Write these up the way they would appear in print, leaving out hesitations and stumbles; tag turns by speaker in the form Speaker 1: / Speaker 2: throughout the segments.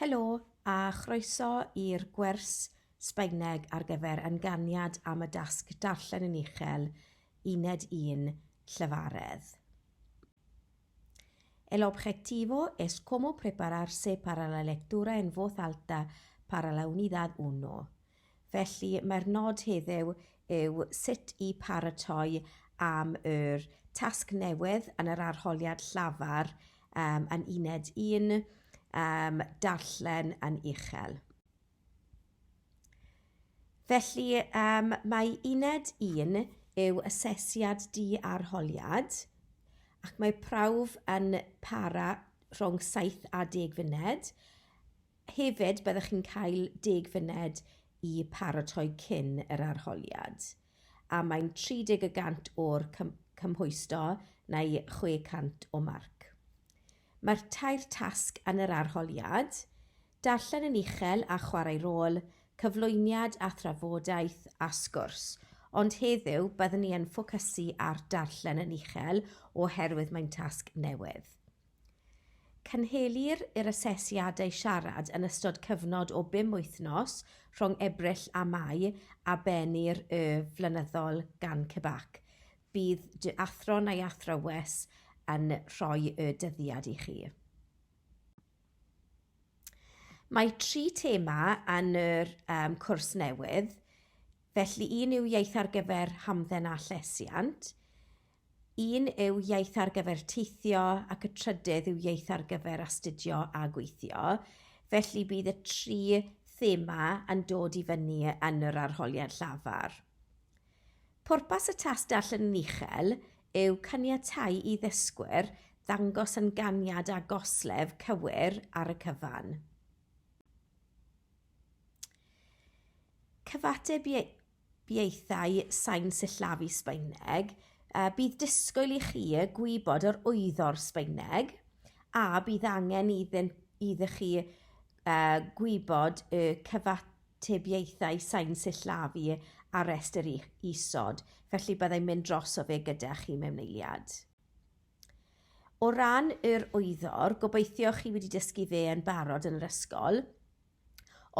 Speaker 1: Helo a chroeso i'r gwers Sbaeneg ar gyfer ynganiad am y dasg darllen yn uchel Uned 1 Llyfaredd. El objetivo es cómo prepararse para la lectura en voz alta para la Unidad 1. Felly mae'r nod heddiw yw sut i paratoi am yr tasg newydd yn yr arholiad llafar yn Uned 1 darllen yn uchel. Felly mae Uned 1 yw asesiad di-arholiad ac mae prawf yn para rhwng 7 a 10 funed. Hefyd byddwch chi'n cael 10 funed i paratoi cyn yr arholiad. A mae'n 30% o'r cymhwysto neu 600 o marc. Mae'r tair tasg yn yr arholiad, darllen yn uchel a chwarae rôl, cyflwyniad a thrafodaeth a sgwrs, ond heddiw byddwn ni yn ffocysu ar darllen yn uchel oherwydd mae'n tasg newydd. Cynhelir yr asesiadau siarad yn ystod cyfnod o 5 wythnos rhwng Ebrill a Mai a bennu'r flynyddol gan Cybac. Bydd athro neu athrawes yn rhoi y dyddiad i chi. Mae 3 tema yn yr cwrs newydd, felly un yw iaith ar gyfer hamdden a llesiant, un yw iaith ar gyfer teithio ac y trydydd yw iaith ar gyfer astudio a gweithio, felly bydd y 3 thema yn dod i fyny yn yr arholiad llafar. Pwrpas y tasg darllen yn uchel yw caniatáu i ddysgwyr ddangos ynganiad a goslef cywir ar y cyfan. Cyfatebiaethau sain sillafu Sbaeneg, bydd disgwyl i chi gwybod yr wyddor Sbaeneg a bydd angen iddo chi gwybod y cyfatebiaethau sain sillafu ar restr isod, felly byddai'n mynd dros o fe gyda chi mewn eiliad. O ran yr wyddor, gobeithio chi wedi dysgu fe yn barod yn yr ysgol.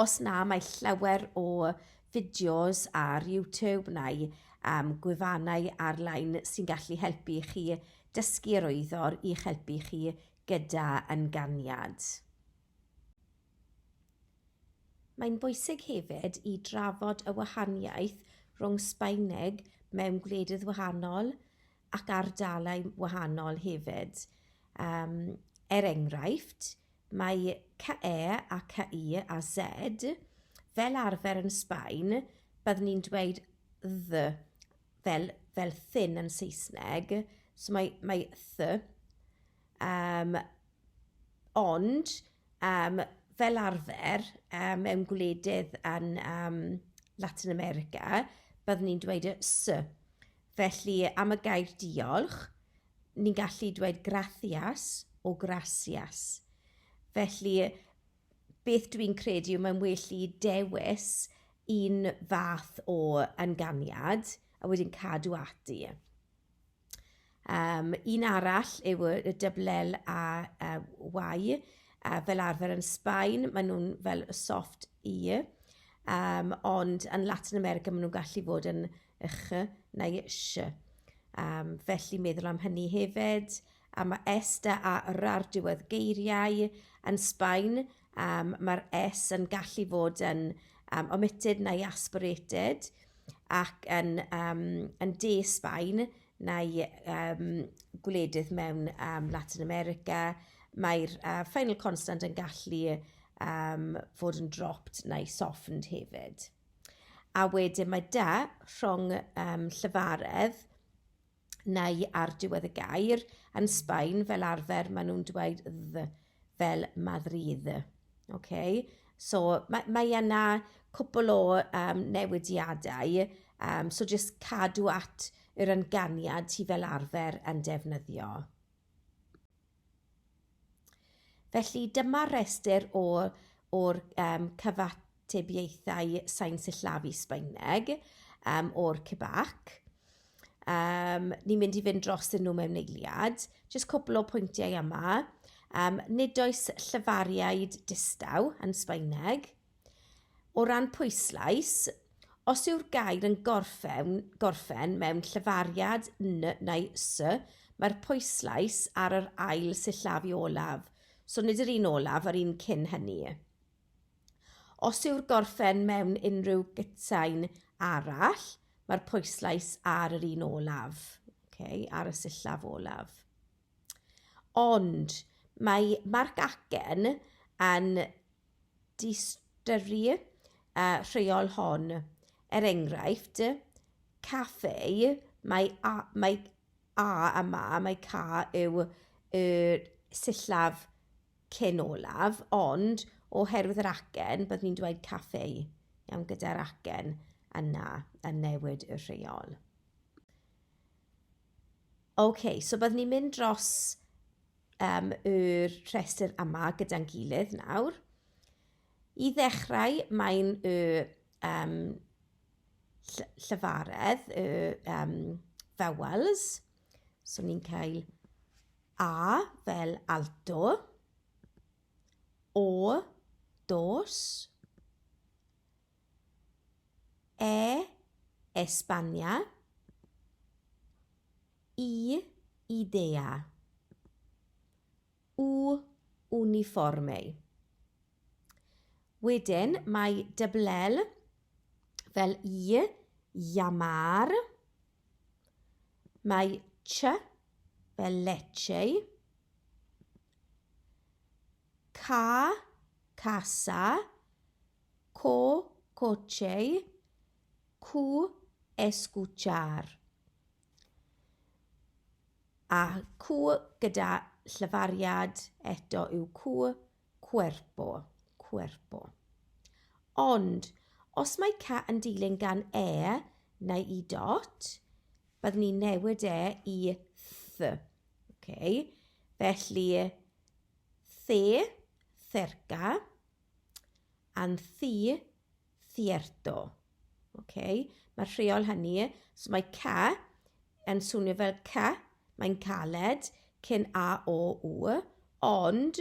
Speaker 1: Os na, mae llawer o fideos ar YouTube neu gwefannau ar-lein sy'n gallu helpu chi dysgu'r wyddor i'ch helpu chi gyda ynganiad. Mae'n bwysig hefyd i drafod y wahaniaeth rhwng Sbaeneg mewn gwledydd wahanol ac ardaloedd wahanol hefyd. Enghraifft, mae CE a CI a Z fel arfer yn Sbaen, byddwn ni'n dweud the fel thin yn Saesneg, so mae th, ond fel arfer mewn gwledydd yn Latin America, byddwn ni'n dweud y s. Felly am y gair diolch, ni'n gallu dweud gracias o gracias. Felly beth dwi'n credu yw mae'n well i dewis un fath o ynganiad a wedyn cadw ati. Un arall yw y dyblel a y, fel arfer yn Sbaen, maen nhw'n fel soft i, ond yn Latin America maen nhw'n gallu fod yn ch neu sh. Felly meddwl am hynny hefyd. Mae s a r ar diwedd geiriau yn Sbaen, mae'r s yn gallu fod yn omitted neu aspirated, ac yn de Sbaen neu gwledydd mewn Latin America, mae'r final constant yn gallu fod yn dropped neu softened hefyd. A wedyn mae rhwng llyfaredd neu ar diwedd y gair yn Sbaen fel arfer maen nhw'n dweud dd fel Madrid. Okay? So mae yna cwpl o newidiadau, so jyst cadw at yr ynganiad ti fel arfer yn defnyddio. Felly dyma'r restr o'r cyfatebiaethau sain sillafu Sbaeneg o'r Cybac. Ni'n mynd i fynd dros nhw mewn eiliad. Jyst cwpl o pwyntiau yma. Nid oes llyfariaid distaw yn Sbaeneg. O ran pwyslais, os yw'r gair yn gorffen mewn llyfariad n neu s, mae'r pwyslais ar yr ail sillafu olaf. So nid yr un olaf, yr un cyn hynny. Os yw'r gorffen mewn unrhyw gytsain arall, mae'r pwyslais ar yr un olaf, ar y sillaf olaf. Ond mae marc acen yn distyru rheol hon. Enghraifft, caffe, mae a yma, mae ca yw y sillaf cyn olaf, ond oherwydd yr acen, byddwn ni'n dweud caffe, iawn, gyda'r acen yna yn newid y rheol. So byddwn ni'n mynd dros yr rhestr yma gyda'n gilydd nawr. I ddechrau, mae'n llyfaredd, vowels. So ni'n cael a fel alto, o, dos, Espanya, idea, uniforme. Wedyn mae dyblel fel llamar, mae fel leche, casa, coche, escuchar. A gyda llyfariad eto yw cuerpo. Ond, os mae ca yn dilyn gan neu i dot, byddwn ni'n newid i th. Felly, cerca, and cierto. Mae'r rheol hynny, so mae ca yn swnio fel ca, mae'n caled cyn a o w, ond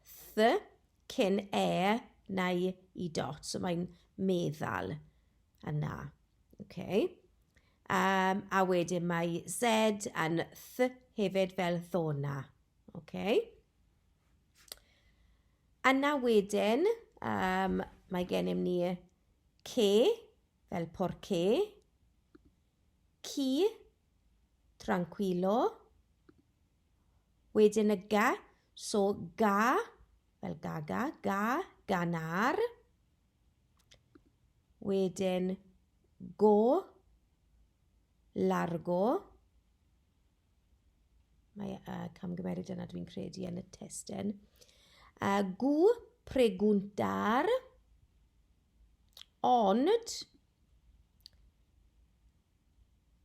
Speaker 1: th cyn neu i dot, so mae'n meddal yna. A wedyn mae z yn th hefyd fel ddona. Yna wedyn, mae gennym ni ce fel porce, ci, tranquilo, wedyn y ga, so ga, fel ganar, wedyn go, largo, mae camgymeriad yna dwi'n credu yn y testyn, gu, preguntar, ond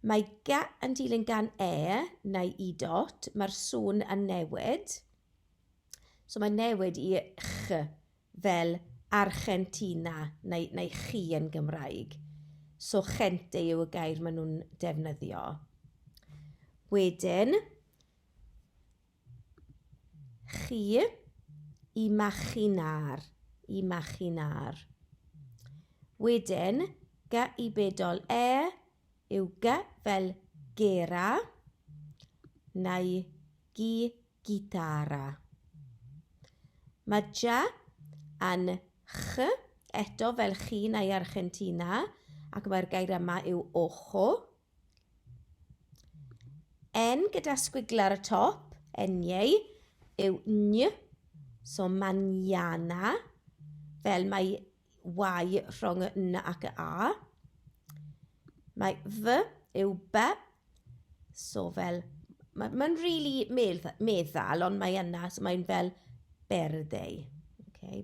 Speaker 1: mae ga yn dilyn gan neu i dot, mae'r sŵn yn newid. So mae'n newid i ch fel Argentina neu chi yn Gymraeg. So gente yw y gair maen nhw'n defnyddio. Wedyn, chi, imaginar. Wedyn, ga i bedol yw ga fel gera neu gitara. Mae ja yn ch eto fel chi neu Argentina ac mae'r gair yma yw ojo. N gyda sgwigl ar y top, eniau, yw so mañana, fel mae y rhwng y n ac y a. Mae f yw b, so fel, mae'n really meddal, ond mae yna, so mae'n fel berde.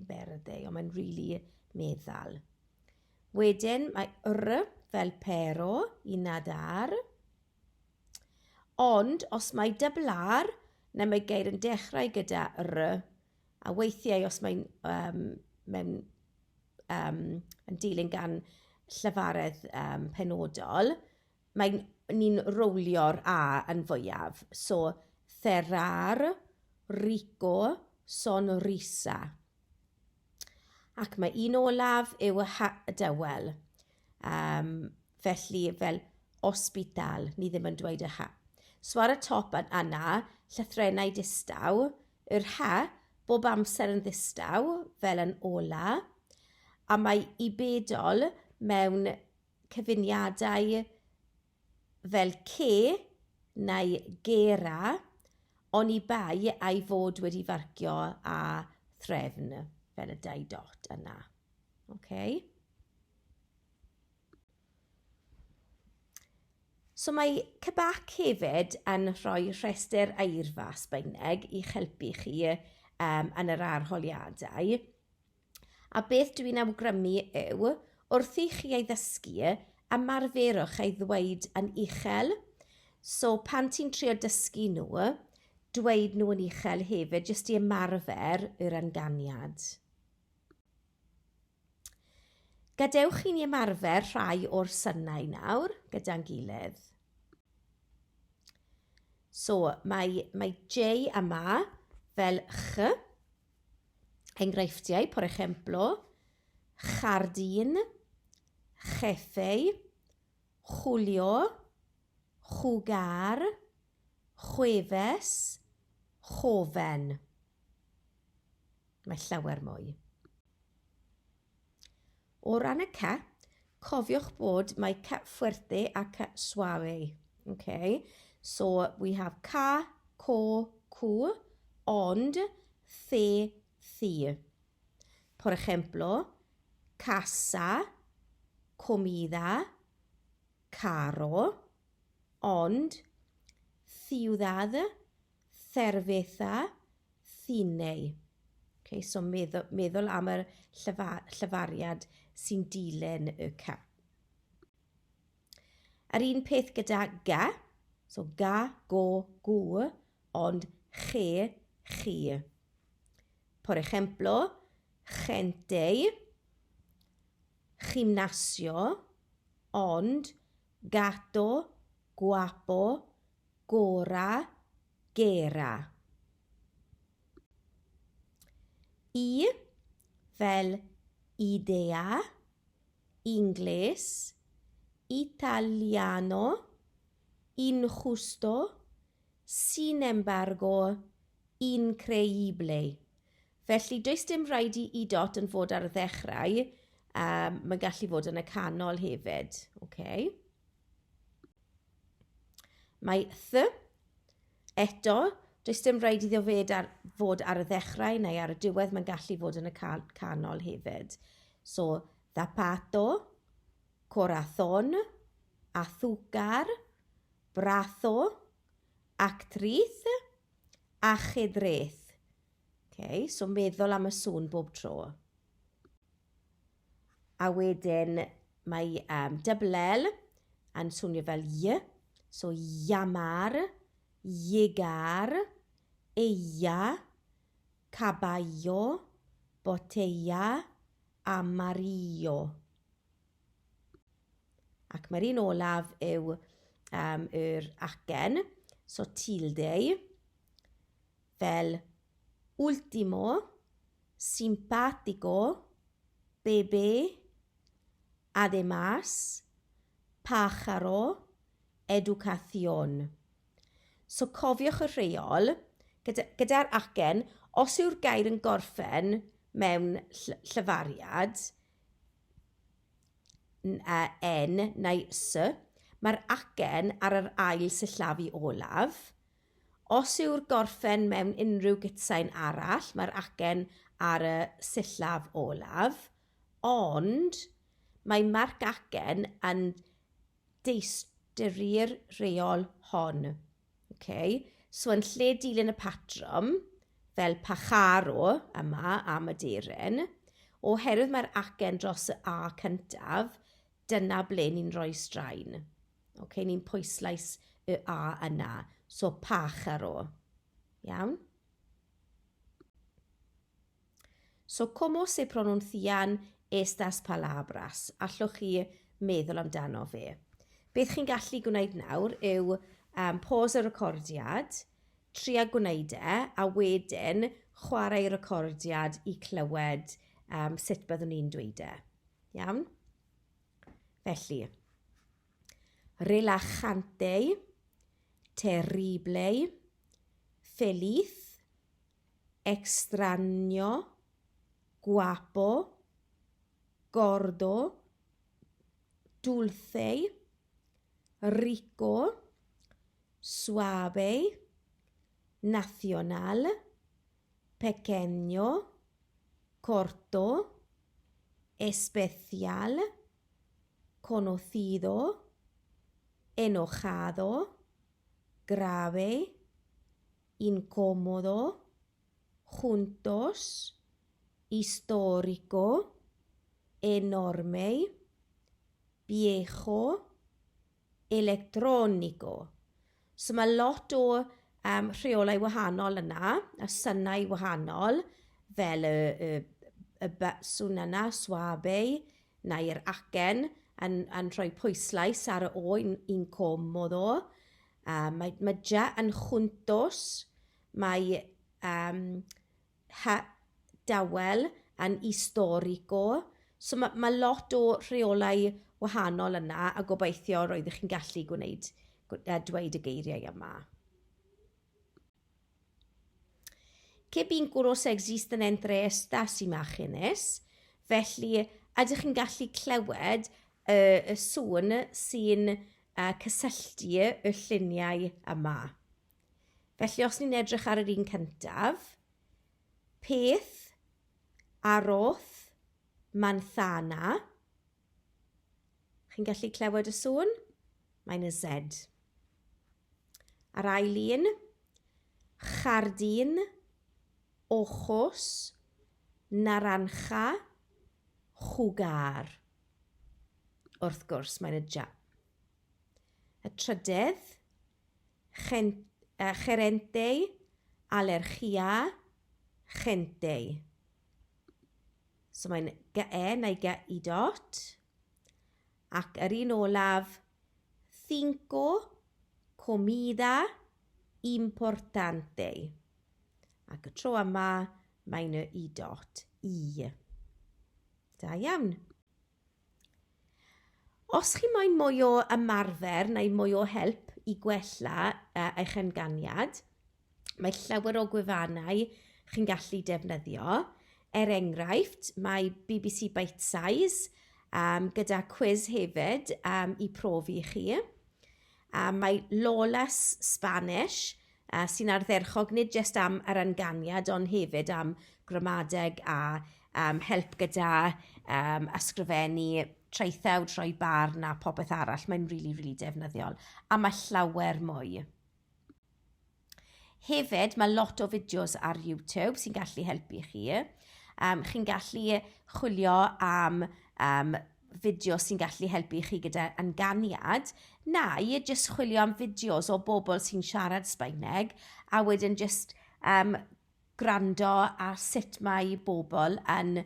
Speaker 1: Berde, ond mae'n really meddal. Wedyn mae fel pero, i nadar. Ond os mae dyblar, neu mae gair yn dechrau gyda a weithiau os mae'n yn dilyn gan llyfaredd penodol, ni'n rowlio'r a yn fwyaf. So, cerrar, rico, sonrisa. Ac mae un olaf yw y dywel. Felly fel ospital, ni ddim yn dweud y ha. So ar y top yna, llythrennau distaw, yr ha, bob amser yn ddistaw, fel yn ola, a mae i bedol mewn cyfuniadau fel ce neu gera, ond i bai ei fod wedi farcio a threfn, fel y 2 dot yna. Okay. So mae Cybac hefyd yn rhoi rhestr eirfa Sbaeneg i helpu chi yn yr arholiadau. A beth dwi'n awgrymu yw, wrth i chi ei ddysgu, ymarferwch ei ddweud yn uchel. So pan ti'n trio dysgu nhw, dweud nhw yn uchel hefyd, jyst i ymarfer yr ynganiad. Gadewch chi'n ymarfer rhai o'r synnau nawr, gyda'n gilydd. So, mae J yma fel ch, enghreifftiau, por ejemplo, jardín, jefe, Julio, jugar, jueves, joven. Mae llawer mwy. O ran y ca, cofiwch bod mae ca fuerte a ca suave. Okay? So we have ca, co, cu, ond, the, thi. Por ejemplo, casa, comida, carro, ond, ciudad, cerveza, cine. Okay, so meddwl am yr llyfariad sy'n dilyn y ca. Yr un peth gyda ga, so ga, go, gw, ond che, chi. Por ejemplo, gente, gimnasio, ond gato, guapo, gora, gera. I fel idea, inglés, italiano, injusto, sin embargo, increíble. Felly, does dim rhaid i dot yn fod ar y ddechrau, mae'n gallu fod yn y canol hefyd. Okay. Mae eto, does dim rhaid iddo fod ar y ddechrau neu ar y diwedd, mae'n gallu fod yn y canol hefyd. So, zapato, corazón, azúcar, brazo, actriz, ajedrez. Okay, so meddwl am y sŵn bob tro. A wedyn mae double L yn swnio fel y, so llamar, llegar, ella, caballo, botella, amarillo. Ac mae'r un olaf yw yr acen, so tilde, fel último, simpático, bebé, además, pájaro, educación. So cofiwch y rheol, gyda'r acen, os yw'r gair yn gorffen mewn llyfariad, N neu S, mae'r acen ar yr ail sillafu olaf. Os yw'r gorffen mewn unrhyw gytsain arall, mae'r acen ar y sillaf olaf, ond mae marc acen yn deistyru'r rheol hon. Okay? So yn lle dilyn y patrwm, fel pajaro yma am y deryn, oherwydd mae'r acen dros y A cyntaf, dyna ble ni'n rhoi straen. Okay? Ni'n pwyslais y A yna. So pájaro. Iawn? So como se pronuncian estas palabras? Allwch chi meddwl amdano fe. Beth chi'n gallu gwneud nawr yw pause y recordiad, tria gwneud a wedyn chwarae recordiad i clywed sut byddwn ni'n dweud e. Iawn? Felly, relajante, terrible, feliz, extraño, guapo, gordo, dulce, rico, suave, nacional, pequeño, corto, especial, conocido, enojado, grave, incómodo, juntos, histórico, enorme, viejo, electrónico. So mae lot o rheolau wahanol yna, y synnau wahanol, fel y sŵn yna, suave, neu'r acen, yn rhoi pwyslais ar y o incómodo. Mae ja yn juntos, mae dawel yn historico. So mae lot o rheolau wahanol yna a gobeithio roeddech chi'n gallu dweud y geiriau yma. Que vínculos existen entre estas imágenes? Felly, ydych chi'n gallu clywed y sŵn sy'n cysylltu y lluniau yma. Felly, os ni'n edrych ar yr un cyntaf, peth, arroz, manzana. Chi'n gallu clywed y sŵn? Mae'n y Z. Ar ail un, jardín, ojos, naranja, jugar. Wrth gwrs, mae'n y ja. Y trydydd, gerente, alergia, gente. So mae'n ge neu ge i dot. Ac yr un olaf, cinco, comida, importante. Ac y tro yma, mae'n y i dot, i. Da iawn. Os chi moyn mwy o ymarfer neu mwy o help i gwella eich ynganiad, mae llawer o gwefannau chi'n gallu defnyddio. Enghraifft, mae BBC Bite Size gyda quiz hefyd i profi chi. Mae Lawless Sbaeneg sy'n ardderchog nid jyst am yr ynganiad ond hefyd am gramadeg a help gyda ysgrifennu traethawd, rhoi barn a popeth arall. Mae'n really defnyddiol. A mae llawer mwy. Hefyd, mae lot o fideos ar YouTube sy'n gallu helpu chi. Chi'n gallu chwilio am fideo sy'n gallu helpu chi gyda ynganiad, neu jyst chwilio am fideos o bobl sy'n siarad Sbaeneg, a wedyn jyst gwrando a sut mae bobl yn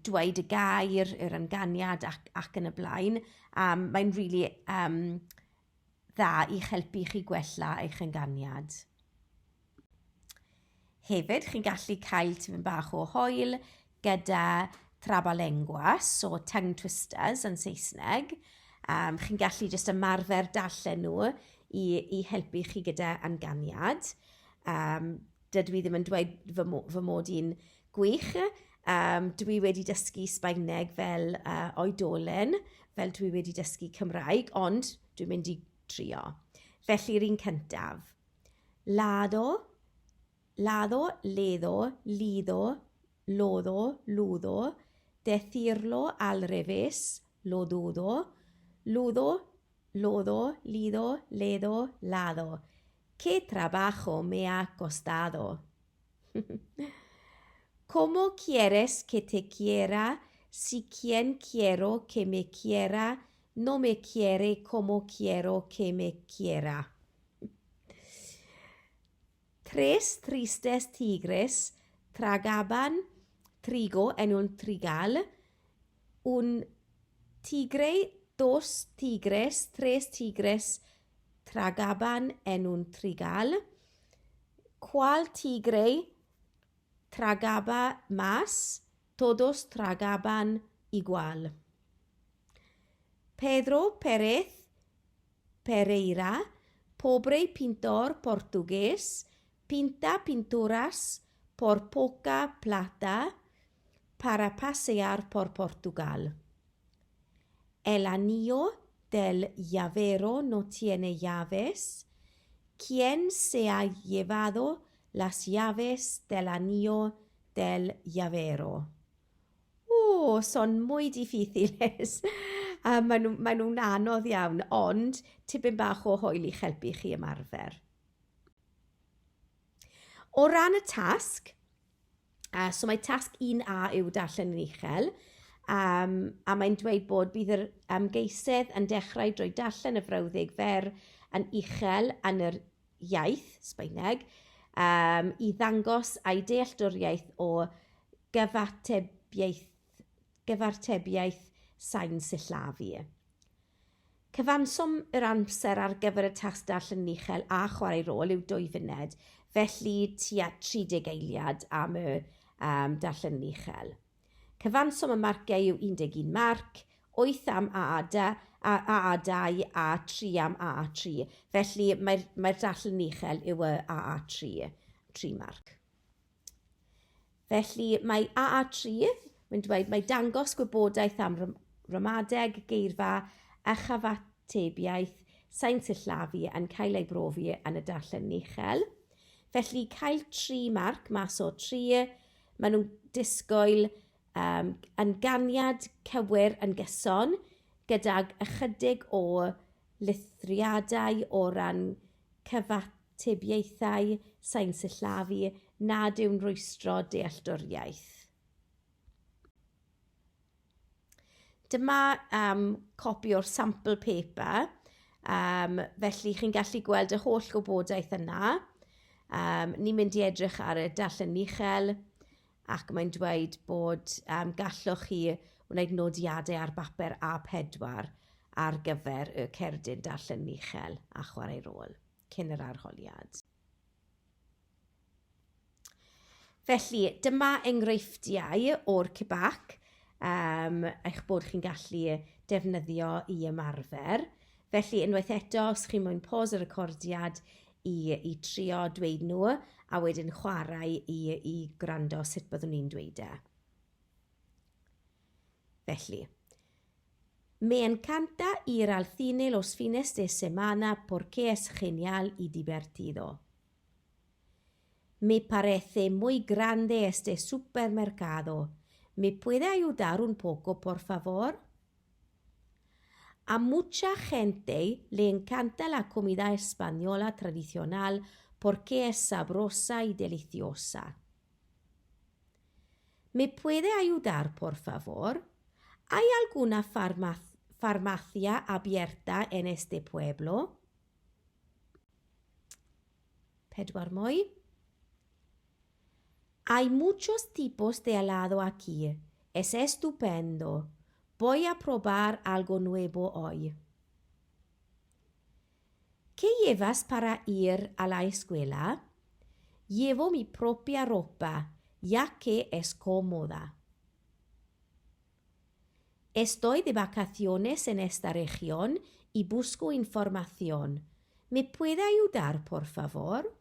Speaker 1: dweud y gair, yr ynganiad ac yn y blaen. Mae'n really dda i helpu chi gwella eich ynganiad. Hefyd, chi'n gallu cael tipyn bach o hwyl gyda trabalenguas, so tongue twisters yn Saesneg. Chi'n gallu jyst ymarfer darllen nhw i helpu chi gyda ynganiad. Dydw i ddim yn dweud fy mod i'n gwych. Dwi wedi dysgu Sbaeneg fel oedolyn, fel dwi wedi dysgu Cymraeg, ond dwi'n mynd i trio. Felly'r un cyntaf. Lado, ledo, lido, lodo, ludo, decirlo al revés, lo dudo, ludo, lodo, lido, ledo, lado. ¿Qué trabajo me ha costado? ¿Cómo quieres que te quiera si quien quiero que me quiera no me quiere como quiero que me quiera? Tres tristes tigres tragaban trigo en un trigal. Un tigre, dos tigres, tres tigres tragaban en un trigal. ¿Cuál tigre tragaba más? Todos tragaban igual. Pedro Pérez Pereira, pobre pintor portugués, pinta pinturas por poca plata para pasear por Portugal. El anillo del llavero no tiene llaves. ¿Quién se ha llevado las llaves del anillo del llavero? Són muy difíciles. Maen nhw'n anodd iawn, ond tipyn bach o hwyl I helpu chi ymarfer. O ran y tasg, so mae tasg 1A yw darllen yn uchel, a mae'n dweud bod bydd yr ymgeisydd yn dechrau drwy darllen y frawddeg fer yn uchel yn yr iaith Sbaeneg I ddangos ei dealltwriaeth o gyfartebiaeth sain sillafu. Cyfansom yr amser ar gyfer y tasg darllen yn uchel a chwarae rôl yw 2 funed, felly tua 30 eiliad am y darllen yn uchel. Cyfansom y marciau yw 11 marc, 8 am AA2 a 3 am AA3. Felly mae'r darllen yn uchel yw y AA3, 3 marc. Felly mae AA3, mae'n dweud, mae dangos gwybodaeth am ramadeg, geirfa a chyfatebiaeth sain sillafu yn cael ei brofi yn y darllen yn uchel. Felly cael 3 marc mas o 3, maen nhw'n disgwyl yn ganiad cywir yn gyson gydag ychydig o lithriadau o ran cyfatebiaethau sain sillafu nad yw'n rwystro dealltwriaeth. Dyma copi o'r sample paper, felly chi'n gallu gweld y holl gwybodaeth yna. Ni'n mynd I edrych ar y darllen uchel ac mae'n dweud bod gallwch chi wneud nodiadau ar bapur A4 ar gyfer y cerdyn darllen uchel a chwarae rôl cyn yr arholiad. Felly, dyma enghreifftiau o'r cybac eich bod chi'n gallu defnyddio I ymarfer. Felly, unwaith eto, os chi'n moyn pos y recordiad I trio dweud nhw, a wedyn chwarae I gwrando sut byddwn ni'n dweud e. Felly, me encanta ir al cine los fines de semana porque es genial y divertido. Me parece muy grande este supermercado. ¿Me puede ayudar un poco, por favor? A mucha gente le encanta la comida española tradicional porque es sabrosa y deliciosa. ¿Me puede ayudar, por favor? ¿Hay alguna farmacia abierta en este pueblo? Pedwar mwy. Hay muchos tipos de helado aquí. Es estupendo. Voy a probar algo nuevo hoy. ¿Qué llevas para ir a la escuela? Llevo mi propia ropa, ya que es cómoda. Estoy de vacaciones en esta región y busco información. ¿Me puede ayudar, por favor?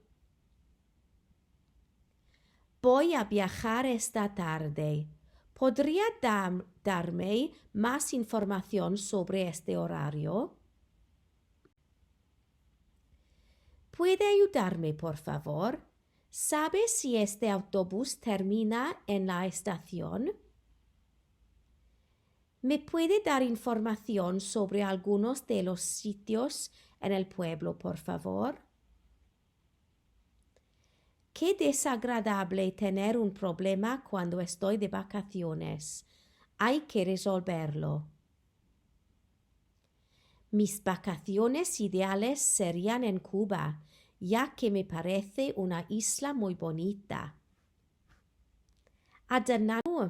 Speaker 1: Voy a viajar esta tarde. ¿Podría darme más información sobre este horario? ¿Puede ayudarme, por favor? ¿Sabe si este autobús termina en la estación? ¿Me puede dar información sobre algunos de los sitios en el pueblo, por favor? Qué desagradable tener un problema cuando estoy de vacaciones. Hay que resolverlo. Mis vacaciones ideales serían en Cuba, ya que me parece una isla muy bonita. A dyna nhw.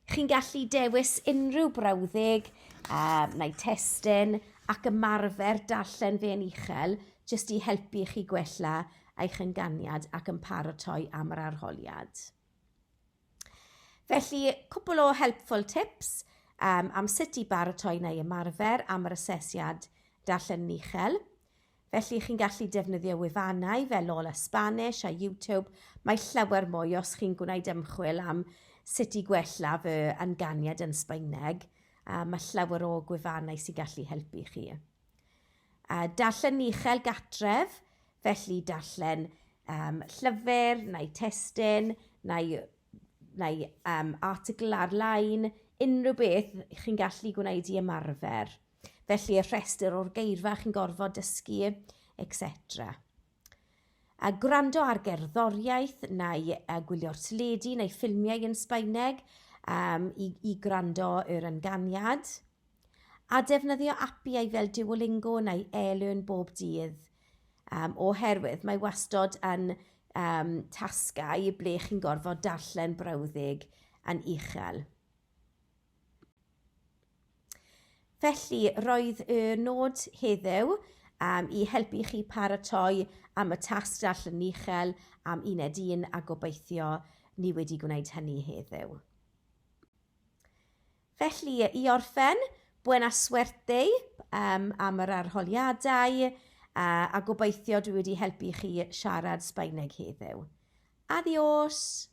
Speaker 1: Chi'n gallu dewis unrhyw brawddeg neu testyn ac ymarfer darllen fe'n uchel jyst I helpu chi gwella eich ynganiad ac yn paratoi am yr arholiad. Felly, cwbl o helpful tips am sut i baratoi neu ymarfer am yr asesiad darllen yn uchel. Felly, chi'n gallu defnyddio wefannau fel Ola Sbaeneg a YouTube. Mae llawer mwy os chi'n gwneud ymchwil am sut i gwella fy ynganiad yn Sbaeneg. Mae llawer o gwefannau sy'n gallu helpu chi. Darllen uchel gatref, felly darllen llyfr neu testyn neu article ar-lein, unrhyw beth chi'n gallu gwneud i ymarfer. Felly y rhestr o'r geirfa chi'n gorfod dysgu, etc. Gwrando ar gerddoriaeth neu gwylio'r teledu neu ffilmiau yn Sbaeneg i gwrando yr ynganiad. A defnyddio apiau fel Duolingo neu e-learn bob dydd. Oherwydd mae wastad yn tasgau ble chi'n gorfod darllen brawddeg yn uchel. Felly, roedd y nod heddiw i helpu chi paratoi am y tasg darllen uchel am Uned 1 a gobeithio ni wedi gwneud hynny heddiw. Felly, i orffen, buena suerte am yr arholiadau a gobeithio dwi wedi helpu chi siarad Sbaeneg heddiw. Adios!